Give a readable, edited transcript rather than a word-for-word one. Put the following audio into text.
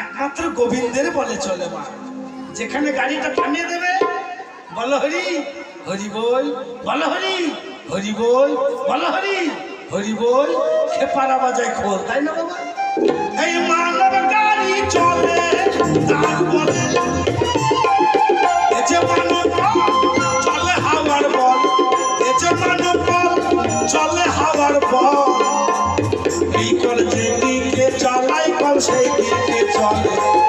একমাত্র গোবিন্দের বলে চলে মা। যেখানে গাড়িটা থামিয়ে দেবে বলো হরি হরি বল, বলো হরি হরি বল, বলো হরি হরি বল, খেপারা বাজায় খোল, তাই না বাবা? এই মানব গাড়ি চলে তার বলে, এই যে মানব চলে হাওয়ার বল, এই যে মানব চলে হাওয়ার বল, এই কল যেদিকে চালাই কল সেই দিকে চলে।